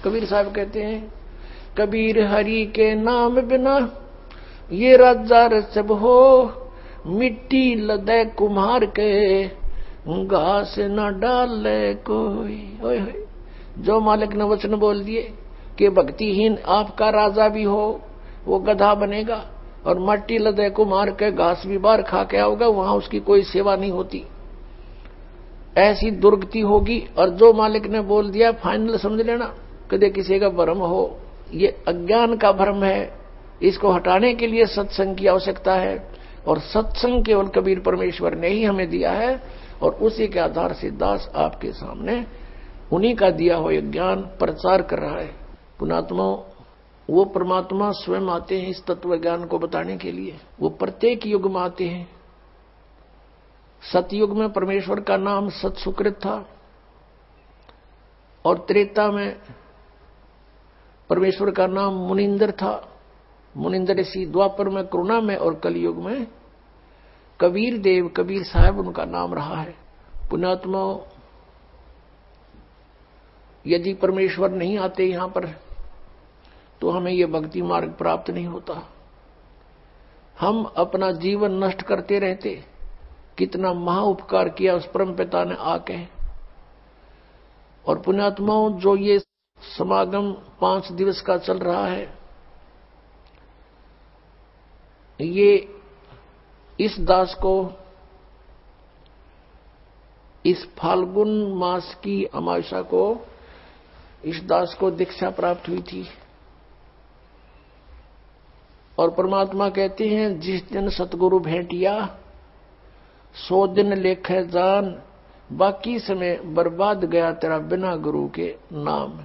कबीर साहब कहते हैं, कबीर हरि के नाम बिना ये राजा रसब हो, मिट्टी लदे कुम्हार के घास न डाले कोई। ओए होए, जो मालिक ने वचन बोल दिए कि भक्तिहीन आपका राजा भी हो वो गधा बनेगा, और मट्टी लदे कुम्हार के घास भी बार खा के आओगा, वहां उसकी कोई सेवा नहीं होती, ऐसी दुर्गति होगी। और जो मालिक ने बोल दिया फाइनल समझ लेना, कदे किसी का भ्रम हो, ये अज्ञान का भ्रम है, इसको हटाने के लिए सत्संग की आवश्यकता है। और सत्संग केवल कबीर परमेश्वर ने ही हमें दिया है, और उसी के आधार से दास आपके सामने उन्हीं का दिया हुआ ज्ञान प्रचार कर रहा है। पुणात्मा, वो परमात्मा स्वयं आते हैं इस तत्व ज्ञान को बताने के लिए। वो प्रत्येक युग में आते हैं। सतयुग में परमेश्वर का नाम सत सुकृत था, और त्रेता में परमेश्वर का नाम मुनिंदर था, मुनिंदर ऋषि। द्वापर में करुणा में, और कलयुग में कबीर देव, कबीर साहब उनका नाम रहा है। पुण्यात्मा, यदि परमेश्वर नहीं आते यहां पर तो हमें यह भक्ति मार्ग प्राप्त नहीं होता। हम अपना जीवन नष्ट करते रहते। कितना महा उपकार किया उस परम पिता ने आके। और पुण्यात्माओं, जो ये समागम 5 दिवस का चल रहा है, ये इस दास को इस फाल्गुन मास की अमावस्या को इस दास को दीक्षा प्राप्त हुई थी। और परमात्मा कहते हैं, जिस दिन सतगुरु भेंटिया 100 दिन लेखे जान, बाकी समय बर्बाद गया तेरा बिना गुरु के नाम।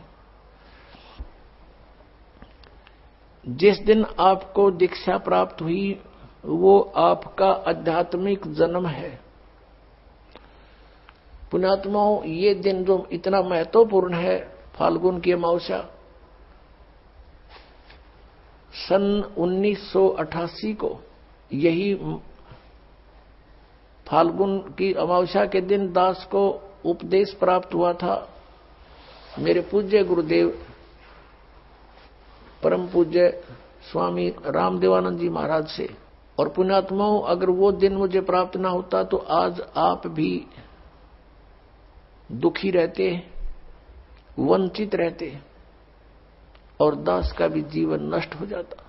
जिस दिन आपको दीक्षा प्राप्त हुई वो आपका आध्यात्मिक जन्म है। पुण्यात्माओं, ये दिन जो इतना महत्वपूर्ण है, फाल्गुन की अमावस्या, सन 1988 को यही फाल्गुन की अमावस्या के दिन दास को उपदेश प्राप्त हुआ था मेरे पूज्य गुरुदेव परम पूज्य स्वामी रामदेवानंद जी महाराज से। और पुण्यात्माओं, अगर वो दिन मुझे प्राप्त ना होता तो आज आप भी दुखी रहते, वंचित रहते, और दास का भी जीवन नष्ट हो जाता।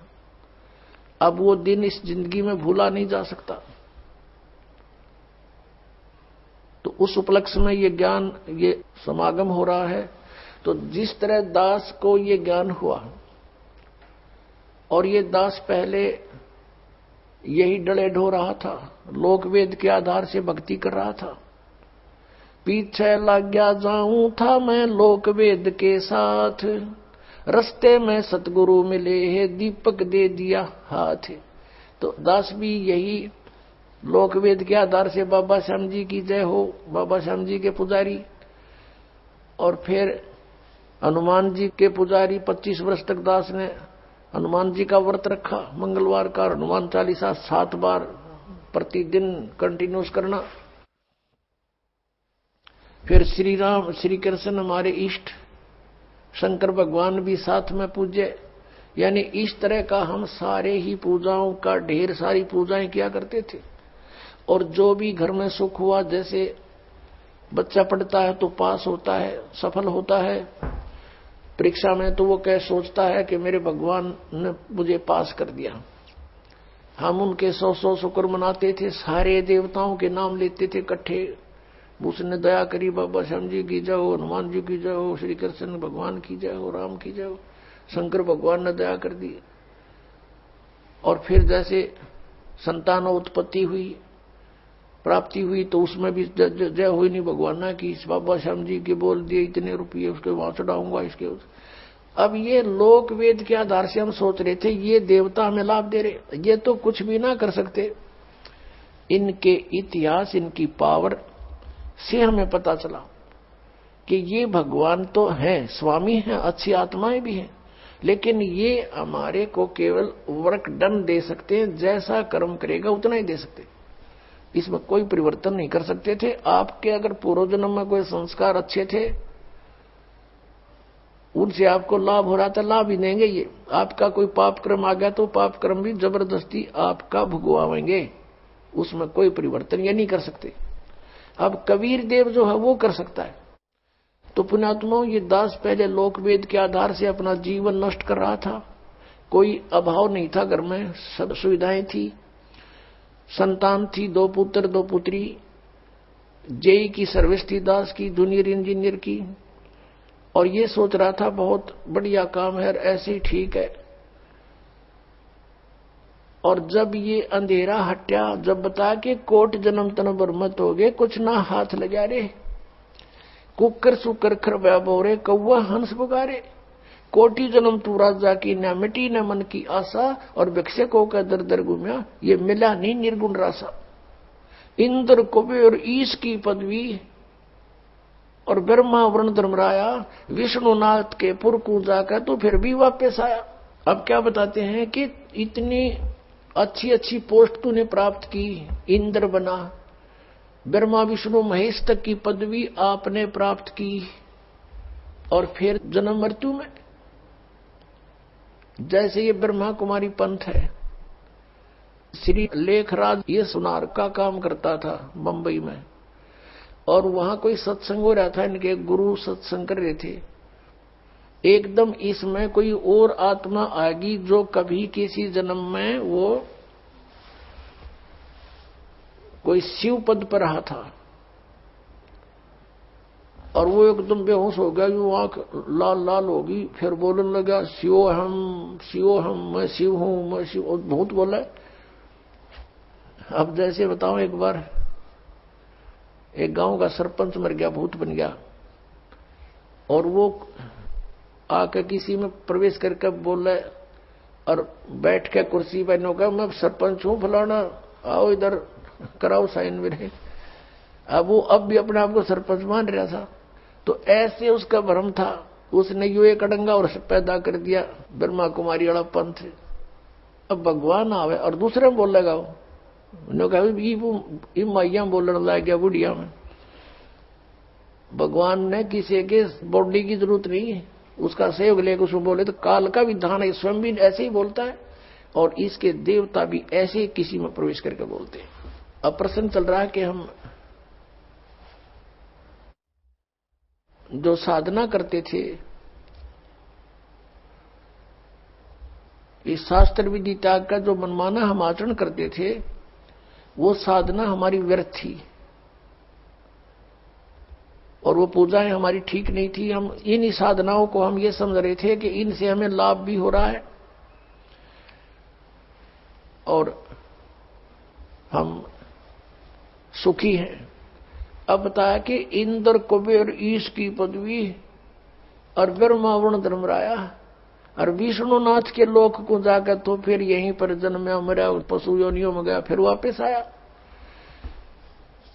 अब वो दिन इस जिंदगी में भूला नहीं जा सकता। तो उस उपलक्ष्य में ये ज्ञान, ये समागम हो रहा है। तो जिस तरह दास को ये ज्ञान हुआ, और ये दास पहले यही डले ढो रहा था, लोक वेद के आधार से भक्ति कर रहा था। पीछे लग गया जाऊं था मैं लोक वेद के साथ, रस्ते में सतगुरु मिले है दीपक दे दिया हाथ। तो दास भी यही लोक वेद के आधार से बाबा श्याम जी की जय हो, बाबा श्याम जी के पुजारी, और फिर हनुमान जी के पुजारी। 25 वर्ष तक दास ने हनुमान जी का व्रत रखा, मंगलवार का हनुमान चालीसा 7 बार प्रतिदिन कंटिन्यूस करना। फिर श्री राम श्री कृष्ण हमारे इष्ट, शंकर भगवान भी साथ में पूज्य। यानी इस तरह का हम सारे ही पूजाओं का ढेर सारी पूजाएं किया करते थे। और जो भी घर में सुख हुआ, जैसे बच्चा पढ़ता है तो पास होता है, सफल होता है, परीक्षा में तो वो कह सोचता है कि मेरे भगवान ने मुझे पास कर दिया। हम उनके 100 शुक्र मनाते थे, सारे देवताओं के नाम लेते थे इकट्ठे। उसने दया करी, बाबा श्याम जी की जय हो, हनुमान जी की जय हो, श्री कृष्ण भगवान की जय हो, राम की जय हो, शंकर भगवान ने दया कर दी। और फिर जैसे संतान उत्पत्ति हुई, प्राप्ति हुई, तो उसमें भी जय हुई नहीं भगवान ना की, बाबा श्याम जी के बोल दिए इतने रुपये उसके वहां चढ़ाऊंगा इसके। अब ये लोक वेद के आधार से हम सोच रहे थे ये देवता हमें लाभ दे रहे, ये तो कुछ भी ना कर सकते। इनके इतिहास, इनकी पावर से हमें पता चला कि ये भगवान तो हैं, स्वामी हैं, अच्छी आत्माएं भी हैं, लेकिन ये हमारे को केवल वर्क डन दे सकते हैं, जैसा कर्म करेगा उतना ही दे सकते, इसमें कोई परिवर्तन नहीं कर सकते थे। आपके अगर पूर्व जन्म में कोई संस्कार अच्छे थे, उनसे आपको लाभ हो रहा था, लाभ ही देंगे ये। आपका कोई पाप कर्म आ गया तो पाप कर्म भी जबरदस्ती आपका भुगवाएंगे, उसमें कोई परिवर्तन ये नहीं कर सकते। अब कबीर देव जो है वो कर सकता है। तो पुण्यात्माओं, ये दास पहले लोक वेद के आधार से अपना जीवन नष्ट कर रहा था। कोई अभाव नहीं था घर में, सब सुविधाएं थी, संतान थी, 2 पुत्र 2 पुत्री, जेई की सर्विस थी दास की, जूनियर इंजीनियर की, और ये सोच रहा था बहुत बढ़िया काम है, ऐसे ही ठीक है। और जब ये अंधेरा हट्या, जब बता के कोट जन्म तन बरमत हो गए, कुछ ना हाथ लगा रे, कुकर सुकर खरबा बोरे, कौवा हंस पुकारे, कोटि जन्म तू राजा की, न मिटी न मन की आशा, और भिक्षकों का दर दर घूमया, ये मिला नहीं निर्गुण रासा। इंद्र कुबेर ईश की पदवी, और ब्रह्मा वरुण धर्मराया, विष्णुनाथ के पुर को जाकर तो फिर भी वापस आया। अब क्या बताते हैं कि इतनी अच्छी अच्छी पोस्ट तूने प्राप्त की, इंद्र बना, ब्रह्मा विष्णु महेश तक की पदवी आपने प्राप्त की, और फिर जन्म मृत्यु में। जैसे ये ब्रह्मा कुमारी पंथ है, श्री लेखराज ये सुनार का काम करता था बंबई में, और वहां कोई सत्संग हो रहा था, इनके गुरु सत्संग कर रहे थे। एकदम इसमें कोई और आत्मा आएगी जो कभी किसी जन्म में वो कोई शिव पद पर रहा था, और वो एकदम बेहोश हो गया, यूं आंख लाल लाल होगी, फिर बोलने लगा शिव हम, मैं शिव हूं, मैं शिव, और बहुत बोला। अब जैसे बताऊं, एक बार एक गांव का सरपंच मर गया, भूत बन गया, और वो आकर किसी में प्रवेश करके बोला, और बैठ के कुर्सी पर कहा मैं सरपंच हूं फलाना, आओ इधर कराओ साइन मेरे। अब वो अब भी अपने आप को सरपंच मान रहा था। तो ऐसे उसका भ्रम था, उसने यू एक अड़ंगा और पैदा कर दिया ब्रह्मा कुमारी वाला पंथ। अब भगवान आवे और दूसरे में बोलेगा, उन्होंने कहा माइया बोलने लग गया बुढ़िया में। भगवान ने किसी के बॉडी की जरूरत नहीं है, उसका सहयोग लेकर उसमें बोले तो काल का विधान है, स्वयं भी ऐसे ही बोलता है, और इसके देवता भी ऐसे ही किसी में प्रवेश करके बोलते हैं। अब प्रश्न चल रहा है कि हम जो साधना करते थे, इस शास्त्र विधि त्याग का जो मनमाना हम आचरण करते थे, वो साधना हमारी व्यर्थ थी, और वो पूजाएं हमारी ठीक नहीं थी। हम इन साधनाओं को हम ये समझ रहे थे कि इनसे हमें लाभ भी हो रहा है, और हम सुखी हैं। अब बताया कि इंद्र कुबेर ईश की पदवी, और ब्रह्मा वरुण धर्मराया, और विष्णुनाथ के लोक को जाकर तो फिर यहीं पर जन्मा मरा, पशु योनियों में गया, फिर वापस आया।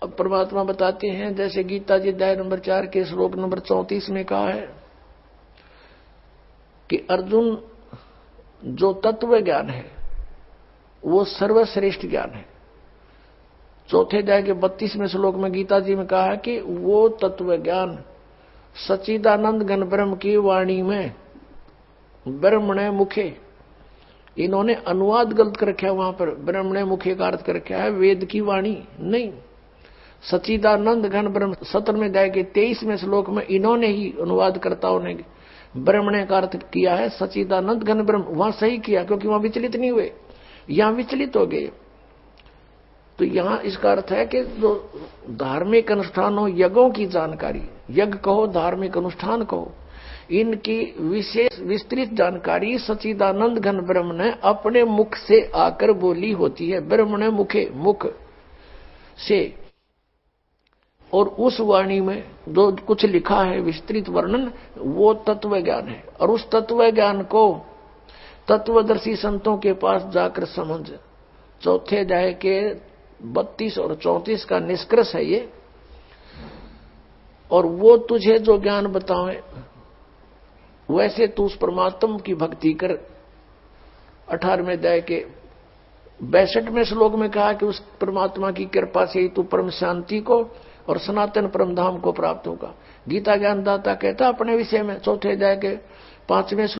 अब परमात्मा बताते हैं, जैसे गीता जी अध्याय नंबर 4 के श्लोक नंबर 34 में कहा है कि अर्जुन, जो तत्व ज्ञान है वो सर्वश्रेष्ठ ज्ञान है। चौथे अध्याय के 32वें श्लोक में गीता जी में कहा है कि वो तत्व ज्ञान सच्चिदानंद घन ब्रह्म की वाणी में ब्रह्मणे मुखे, इन्होंने अनुवाद गलत कर रखा है, वहां पर ब्रह्मणे मुखे का अर्थ कर रखा है वेद की वाणी नहीं, सच्चिदानंद घन ब्रह्म। 17वें अध्याय के 23वें श्लोक में इन्होंने ही अनुवादकर्ताओं ने ब्रह्मणे का अर्थ किया है सच्चिदानंद घन ब्रह्म, वहां सही किया क्योंकि वहां विचलित नहीं हुए, यहां विचलित हो गए। तो यहां इसका अर्थ है कि जो धार्मिक अनुष्ठानों, यज्ञों की जानकारी, यज्ञ कहो धार्मिक अनुष्ठान कहो, इनकी विशेष विस्तृत जानकारी सच्चिदानंद घन ब्रह्म ने अपने मुख से आकर बोली होती है, ब्रह्म ने मुखे मुख से, और उस वाणी में जो कुछ लिखा है विस्तृत वर्णन, वो तत्व ज्ञान है। और उस तत्व ज्ञान को तत्वदर्शी संतों के पास जाकर समझ, चौथे अध्याय के 32 और 34 का निष्कर्ष है ये। और वो तुझे जो ज्ञान बतावे वैसे तू उस परमात्मा की भक्ति कर। 18वें अध्याय के 62वें श्लोक में कहा कि उस परमात्मा की कृपा से ही तू परम शांति को और सनातन परम धाम को प्राप्त होगा। गीता ज्ञानदाता कहता अपने विषय में चौथे अध्याय के 5वें